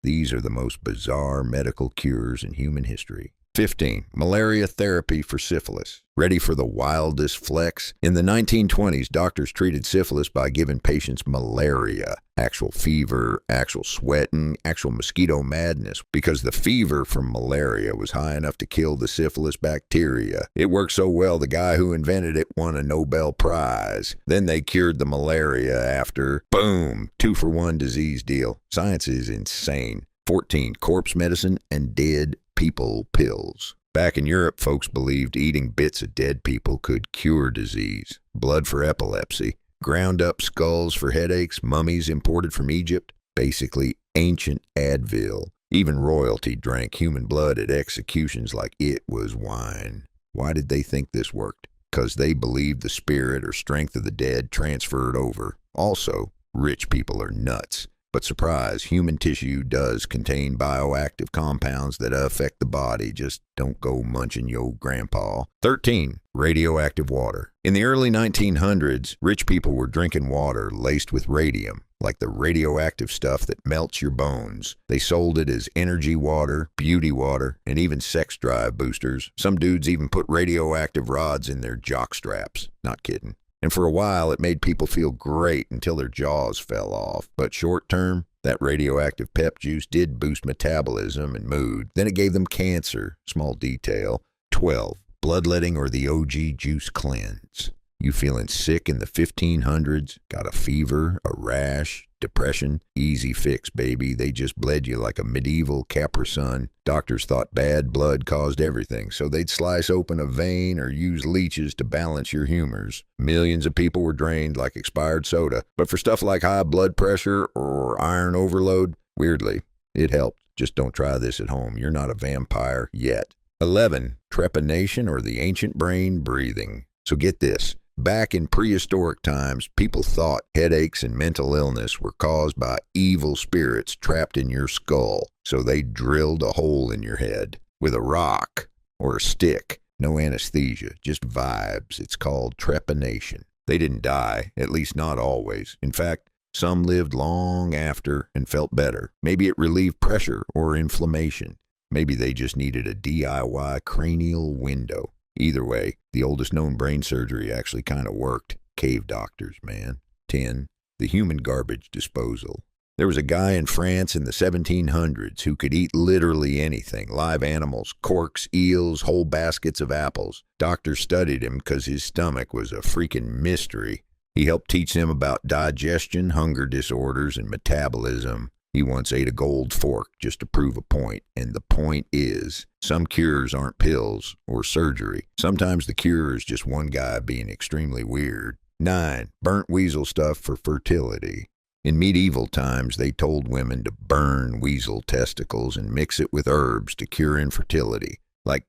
These are the most bizarre medical cures in human history. 15. Malaria therapy for syphilis. Ready for the wildest flex? In the 1920s, doctors treated syphilis by giving patients malaria. Actual fever, actual sweating, actual mosquito madness, because the fever from malaria was high enough to kill the syphilis bacteria. It worked so well, the guy who invented it won a Nobel Prize. Then they cured the malaria after. Boom! 2-for-1 disease deal. Science is insane. 14. Corpse medicine and dead people pills. Back in Europe, folks believed eating bits of dead people could cure disease. Blood for epilepsy. Ground up skulls for headaches, mummies imported from Egypt. Basically ancient Advil. Even royalty drank human blood at executions like it was wine. Why did they think this worked? Because they believed the spirit or strength of the dead transferred over. Also, rich people are nuts. But surprise, human tissue does contain bioactive compounds that affect the body. Just don't go munching your grandpa. 13. Radioactive water. In the early 1900s, rich people were drinking water laced with radium, like the radioactive stuff that melts your bones. They sold it as energy water, beauty water, and even sex drive boosters. Some dudes even put radioactive rods in their jock straps. Not kidding. And for a while, it made people feel great until their jaws fell off. But short term, that radioactive pep juice did boost metabolism and mood. Then it gave them cancer. Small detail. 12. Bloodletting or the OG juice cleanse. You feeling sick in the 1500s? Got a fever, a rash, depression? Easy fix, baby. They just bled you like a medieval Capri-Sun. Doctors thought bad blood caused everything, so they'd slice open a vein or use leeches to balance your humors. Millions of people were drained like expired soda. But for stuff like high blood pressure or iron overload, weirdly, it helped. Just don't try this at home. You're not a vampire yet. 11. Trepanation or the ancient brain breathing. So get this. Back in prehistoric times, people thought headaches and mental illness were caused by evil spirits trapped in your skull. So they drilled a hole in your head with a rock or a stick. No anesthesia, just vibes. It's called trepanation. They didn't die, at least not always. In fact, some lived long after and felt better. Maybe it relieved pressure or inflammation. Maybe they just needed a DIY cranial window. Either way, the oldest known brain surgery actually kind of worked. Cave doctors, man. 10. The human garbage disposal. There was a guy in France in the 1700s who could eat literally anything. Live animals, corks, eels, whole baskets of apples. Doctors studied him because his stomach was a freaking mystery. He helped teach them about digestion, hunger disorders, and metabolism. He once ate a gold fork just to prove a point, and the point is, some cures aren't pills or surgery. Sometimes the cure is just one guy being extremely weird. 9. Burnt weasel stuff for fertility. In medieval times, they told women to burn weasel testicles and mix it with herbs to cure infertility. Like,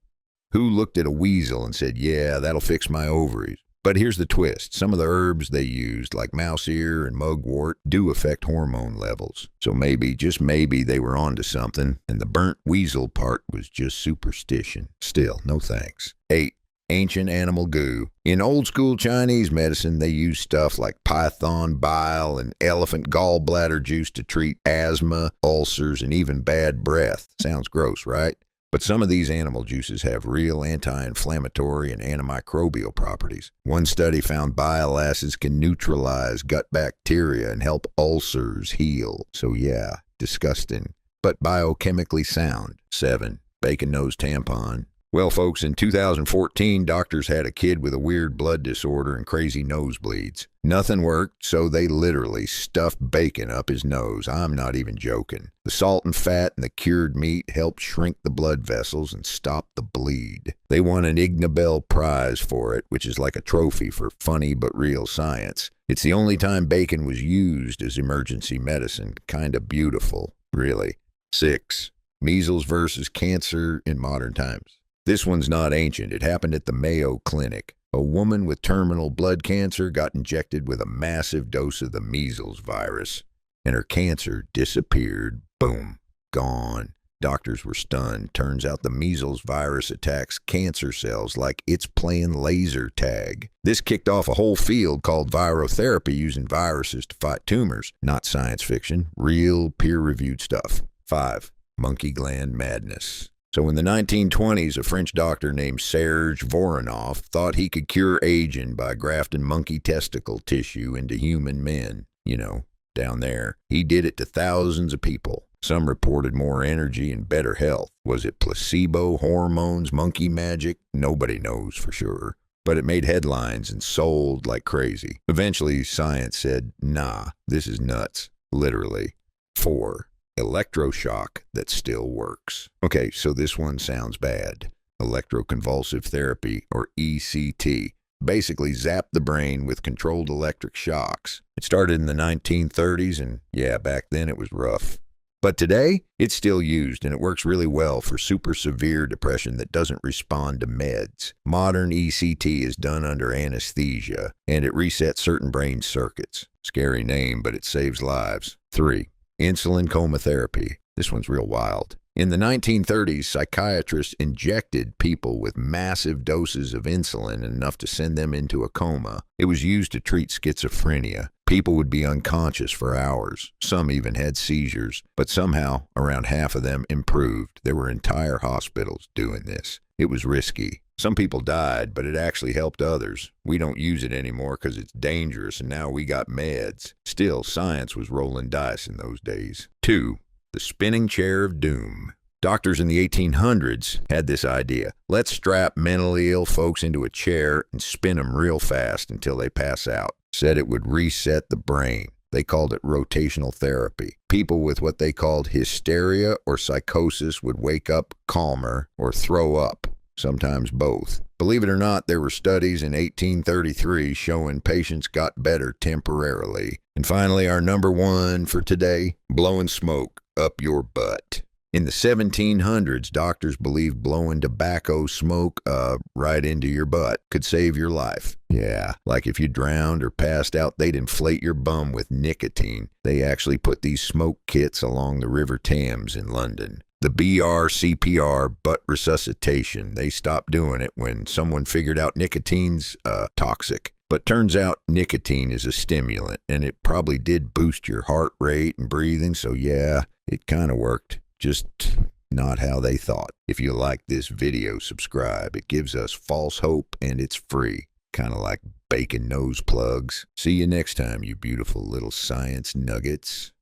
who looked at a weasel and said, yeah, that'll fix my ovaries? But here's the twist. Some of the herbs they used, like mouse ear and mugwort, do affect hormone levels. So maybe, just maybe, they were onto something, and the burnt weasel part was just superstition. Still, no thanks. 8. Ancient animal goo. In old school Chinese medicine, they used stuff like python bile and elephant gallbladder juice to treat asthma, ulcers, and even bad breath. Sounds gross, right? But some of these animal juices have real anti-inflammatory and antimicrobial properties. One study found bile acids can neutralize gut bacteria and help ulcers heal. So yeah, disgusting, but biochemically sound. 7. Bacon nose tampon. Well, folks, in 2014, doctors had a kid with a weird blood disorder and crazy nosebleeds. Nothing worked, so they literally stuffed bacon up his nose. I'm not even joking. The salt and fat in the cured meat helped shrink the blood vessels and stop the bleed. They won an Ig Nobel Prize for it, which is like a trophy for funny but real science. It's the only time bacon was used as emergency medicine. Kinda beautiful, really. 6. Measles versus cancer in modern times. This one's not ancient. It happened at the Mayo Clinic. A woman with terminal blood cancer got injected with a massive dose of the measles virus, and her cancer disappeared. Boom. Gone. Doctors were stunned. Turns out the measles virus attacks cancer cells like it's playing laser tag. This kicked off a whole field called virotherapy, using viruses to fight tumors. Not science fiction. Real peer-reviewed stuff. 5. Monkey gland madness. So in the 1920s, a French doctor named Serge Voronov thought he could cure aging by grafting monkey testicle tissue into human men. You know, down there. He did it to thousands of people. Some reported more energy and better health. Was it placebo, hormones, monkey magic? Nobody knows for sure. But it made headlines and sold like crazy. Eventually, science said, nah, this is nuts. Literally. 4. Electroshock that still works. Okay, so this one sounds bad. Electroconvulsive therapy, or ECT. Basically zap the brain with controlled electric shocks. It started in the 1930s, and yeah, back then it was rough. But today, it's still used, and it works really well for super severe depression that doesn't respond to meds. Modern ECT is done under anesthesia, and it resets certain brain circuits. Scary name, but it saves lives. 3. Insulin coma therapy. This one's real wild. In the 1930s, psychiatrists injected people with massive doses of insulin, enough to send them into a coma. It was used to treat schizophrenia. People would be unconscious for hours. Some even had seizures, but somehow around half of them improved. There were entire hospitals doing this. It was risky. Some people died, but it actually helped others. We don't use it anymore because it's dangerous, and now we got meds. Still, science was rolling dice in those days. 2. The spinning chair of doom. Doctors in the 1800s had this idea. Let's strap mentally ill folks into a chair and spin them real fast until they pass out. Said it would reset the brain. They called it rotational therapy. People with what they called hysteria or psychosis would wake up calmer or throw up, sometimes both. Believe it or not, there were studies in 1833 showing patients got better temporarily. And finally, our number one for today, blowing smoke up your butt. In the 1700s, doctors believed blowing tobacco smoke right into your butt could save your life. Yeah, like if you drowned or passed out, they'd inflate your bum with nicotine. They actually put these smoke kits along the River Thames in London. The BRCPR, butt resuscitation, they stopped doing it when someone figured out nicotine's toxic. But turns out nicotine is a stimulant, and it probably did boost your heart rate and breathing, so yeah, it kind of worked. Just not how they thought. If you like this video, subscribe. It gives us false hope, and it's free. Kind of like bacon nose plugs. See you next time, you beautiful little science nuggets.